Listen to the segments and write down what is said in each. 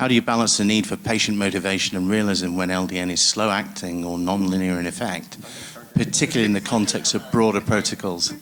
How do you balance the need for patient motivation and realism when LDN is slow-acting or non-linear in effect, particularly in the context of broader protocols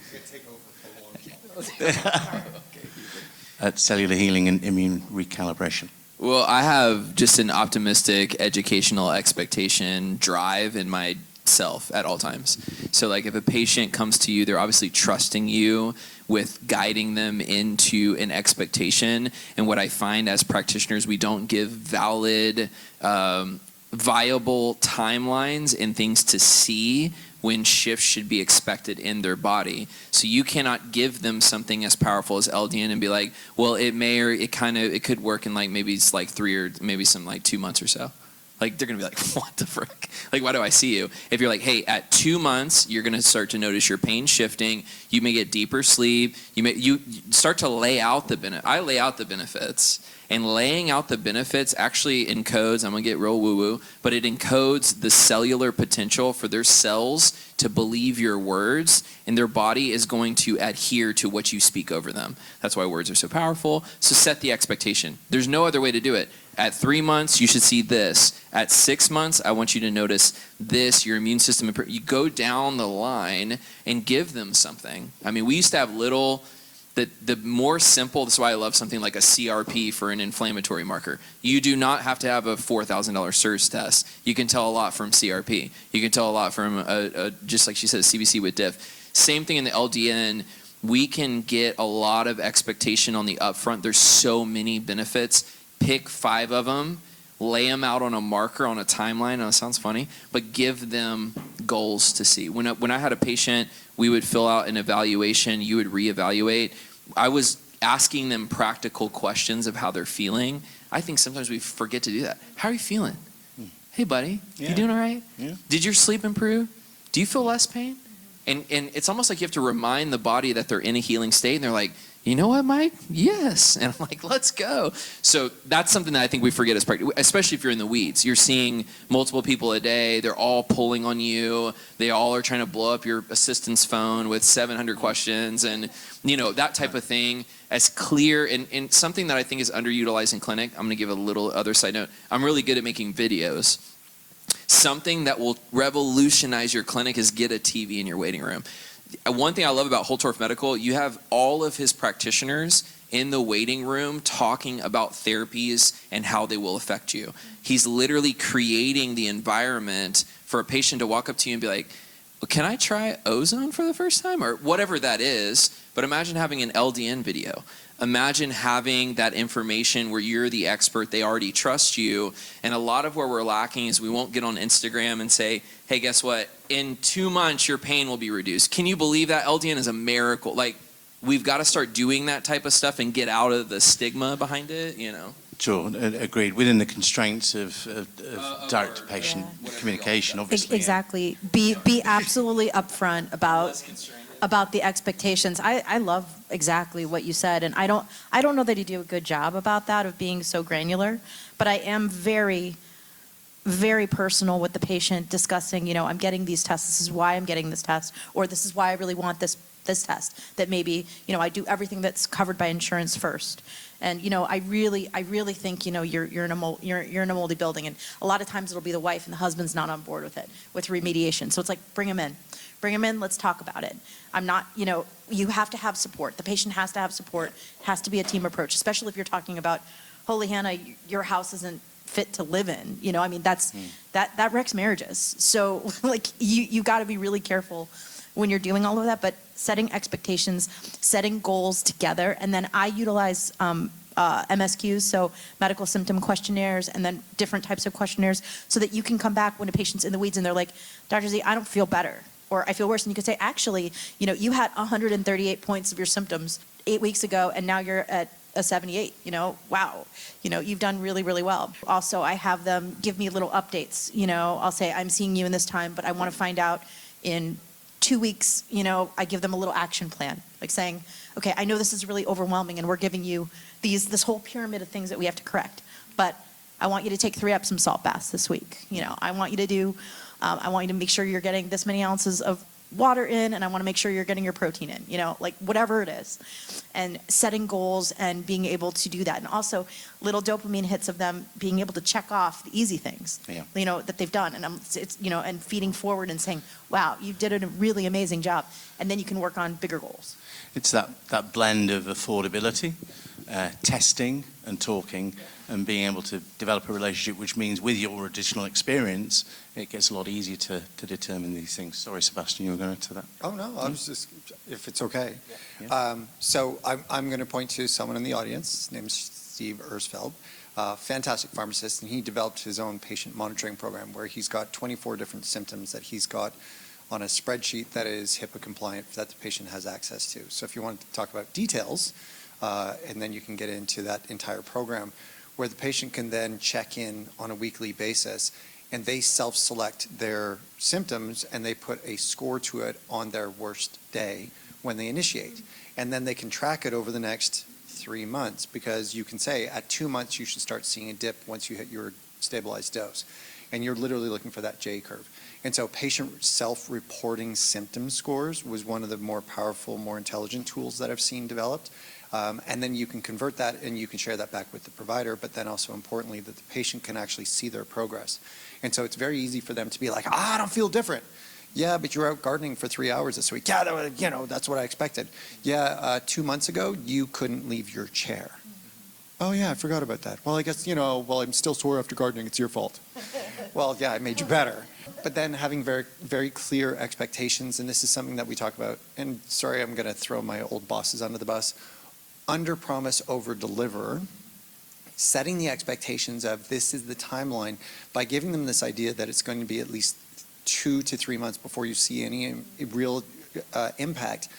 at cellular healing and immune recalibration? Well, I have just an optimistic educational expectation drive in myself at all times. So like if a patient comes to you, they're obviously trusting you with guiding them into an expectation. And what I find as practitioners, we don't give valid, viable timelines and things to see when shifts should be expected in their body. So you cannot give them something as powerful as LDN and be like, well, it may, or it could work in like, maybe it's like 3 or maybe some like 2 months or so. Like they're gonna be like, what the frick? Like, why do I see you? If you're like, hey, at 2 months, you're gonna start to notice your pain shifting. You may get deeper sleep. You start to lay out the benefit. I lay out the benefits. And laying out the benefits actually encodes, I'm gonna get real woo-woo, but it encodes the cellular potential for their cells to believe your words, and their body is going to adhere to what you speak over them. That's why words are so powerful. So set the expectation. There's no other way to do it. At 3 months, you should see this. At 6 months, I want you to notice this, your immune system. You go down the line and give them something. I mean, we used to have little, the more simple, this is why I love something like a CRP for an inflammatory marker. You do not have to have a $4,000 SIRS test. You can tell a lot from CRP. You can tell a lot from, just like she said, CBC with diff. Same thing in the LDN. We can get a lot of expectation on the upfront. There's so many benefits. Pick 5 of them, lay them out on a marker, on a timeline. I know it sounds funny, but give them goals to see. When I had a patient, we would fill out an evaluation, you would reevaluate. I was asking them practical questions of how they're feeling. I think sometimes we forget to do that. How are you feeling? Hey buddy, you doing all right? Yeah. Did your sleep improve? Do you feel less pain? And it's almost like you have to remind the body that they're in a healing state, and they're like, you know what, Mike? Yes. And I'm like, let's go. So that's something that I think we forget as practice, especially if you're in the weeds. You're seeing multiple people a day. They're all pulling on you. They all are trying to blow up your assistant's phone with 700 questions and, you know, that type of thing. As clear and something that I think is underutilized in clinic. I'm going to give a little other side note. I'm really good at making videos. Something that will revolutionize your clinic is get a TV in your waiting room. One thing I love about Holtorf Medical, you have all of his practitioners in the waiting room talking about therapies and how they will affect you. He's literally creating the environment for a patient to walk up to you and be like, well, can I try ozone for the first time? Or whatever that is. But imagine having an LDN video. Imagine having that information where you're the expert, they already trust you. And a lot of where we're lacking is we won't get on Instagram and say, hey, guess what? In 2 months, your pain will be reduced. Can you believe that? LDN is a miracle. Like, we've got to start doing that type of stuff and get out of the stigma behind it, you know? Sure, agreed. Within the constraints of direct-to-patient communication, obviously. Exactly. Be absolutely upfront about the expectations. I love exactly what you said, and I don't know that you do a good job about that, of being so granular, but I am very, very personal with the patient, discussing, you know, I'm getting these tests, this is why I'm getting this test, or this is why I really want this test, that maybe, you know, I do everything that's covered by insurance first. And, you know, I really think, you know, you're in a moldy building, and a lot of times it'll be the wife and the husband's not on board with it, with remediation. So it's like, bring them in, let's talk about it. I'm not, you know, you have to have support. The patient has to have support. It has to be a team approach, especially if you're talking about, holy Hannah, your house isn't fit to live in. You know, I mean, that wrecks marriages. So like, you got to be really careful when you're doing all of that, but setting expectations, setting goals together, and then I utilize MSQs, so medical symptom questionnaires, and then different types of questionnaires, so that you can come back when a patient's in the weeds and they're like, Dr. Z, I don't feel better, or I feel worse, and you can say, actually, you know, you had 138 points of your symptoms 8 weeks ago, and now you're at a 78, you know, wow, you know, you've done really, really well. Also, I have them give me little updates, you know, I'll say, I'm seeing you in this time, but I want to find out in 2 weeks, you know, I give them a little action plan, like saying, okay, I know this is really overwhelming and we're giving you this whole pyramid of things that we have to correct, but I want you to take 3 Epsom salt baths this week. You know, I want you to make sure you're getting this many ounces of water in and I want to make sure you're getting your protein in, like whatever it is. And setting goals and being able to do that. And also little dopamine hits of them being able to check off the easy things, that they've done. And and feeding forward and saying, wow, you did a really amazing job. And then you can work on bigger goals. It's that blend of affordability, testing and talking, and being able to develop a relationship, which means with your additional experience, it gets a lot easier to determine these things. Sorry, Sebastian, you were going to that. Oh, no, I was just, if it's okay. Yeah. So I'm going to point to someone in the audience. His name is Steve Ersfeld, fantastic pharmacist, and he developed his own patient monitoring program where he's got 24 different symptoms that he's got on a spreadsheet that is HIPAA compliant that the patient has access to. So if you want to talk about details, and then you can get into that entire program, where the patient can then check in on a weekly basis, and they self-select their symptoms and they put a score to it on their worst day when they initiate. And then they can track it over the next 3 months, because you can say at 2 months you should start seeing a dip once you hit your stabilized dose. And you're literally looking for that J curve. And so patient self-reporting symptom scores was one of the more powerful, more intelligent tools that I've seen developed. And then you can convert that and you can share that back with the provider, but then also importantly that the patient can actually see their progress. And so it's very easy for them to be like, I don't feel different. Yeah, but you were out gardening for 3 hours this week. Yeah, that's what I expected. Yeah, 2 months ago, you couldn't leave your chair. Oh yeah, I forgot about that. Well, I guess, I'm still sore after gardening, it's your fault. Well, yeah, I made you better. But then having very, very clear expectations, and this is something that we talk about, and sorry, I'm gonna throw my old bosses under the bus, under promise, over deliver, setting the expectations of this is the timeline by giving them this idea that it's going to be at least 2 to 3 months before you see any real impact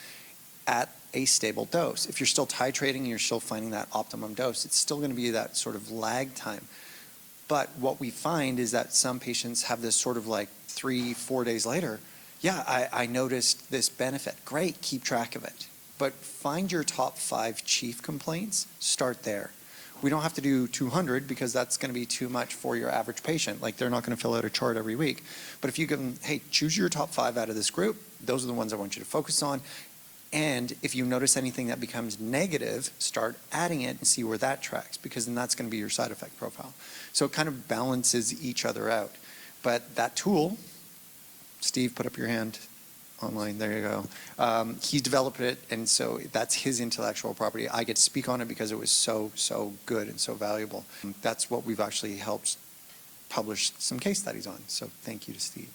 at a stable dose. If you're still titrating and you're still finding that optimum dose, it's still going to be that sort of lag time. But what we find is that some patients have this sort of like 3-4 days later, yeah, I noticed this benefit. Great, keep track of it. But find your top 5 chief complaints, start there. We don't have to do 200 because that's going to be too much for your average patient. Like they're not going to fill out a chart every week. But if you give them, hey, choose your top 5 out of this group, those are the ones I want you to focus on. And if you notice anything that becomes negative, start adding it and see where that tracks, because then that's going to be your side effect profile. So it kind of balances each other out. But that tool, Steve, put up your hand online, there you go. He developed it, and so that's his intellectual property. I get to speak on it because it was so, so good and so valuable. That's what we've actually helped publish some case studies on. So thank you to Steve.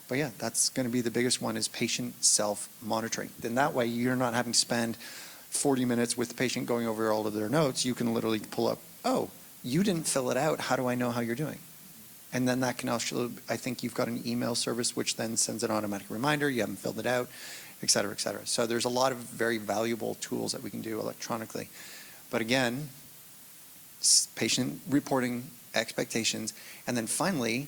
But yeah, that's going to be the biggest one, is patient self-monitoring. Then that way you're not having to spend 40 minutes with the patient going over all of their notes. You can literally pull up, oh, you didn't fill it out. How do I know how you're doing? And then that can also, I think you've got an email service which then sends an automatic reminder, you haven't filled it out, et cetera, et cetera. So there's a lot of very valuable tools that we can do electronically. But again, patient reporting expectations. And then finally,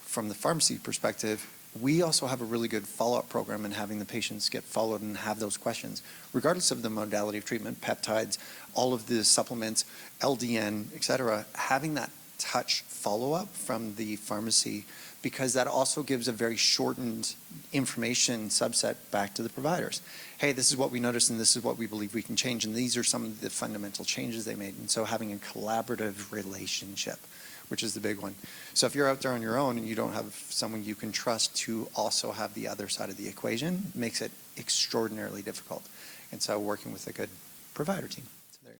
from the pharmacy perspective, we also have a really good follow-up program in having the patients get followed and have those questions, regardless of the modality of treatment, peptides, all of the supplements, LDN, et cetera, having that touch follow-up from the pharmacy, because that also gives a very shortened information subset back to the providers. Hey, this is what we noticed and this is what we believe we can change, and these are some of the fundamental changes they made. And so having a collaborative relationship, which is the big one. So if you're out there on your own and you don't have someone you can trust to also have the other side of the equation, makes it extraordinarily difficult. And so working with a good provider team.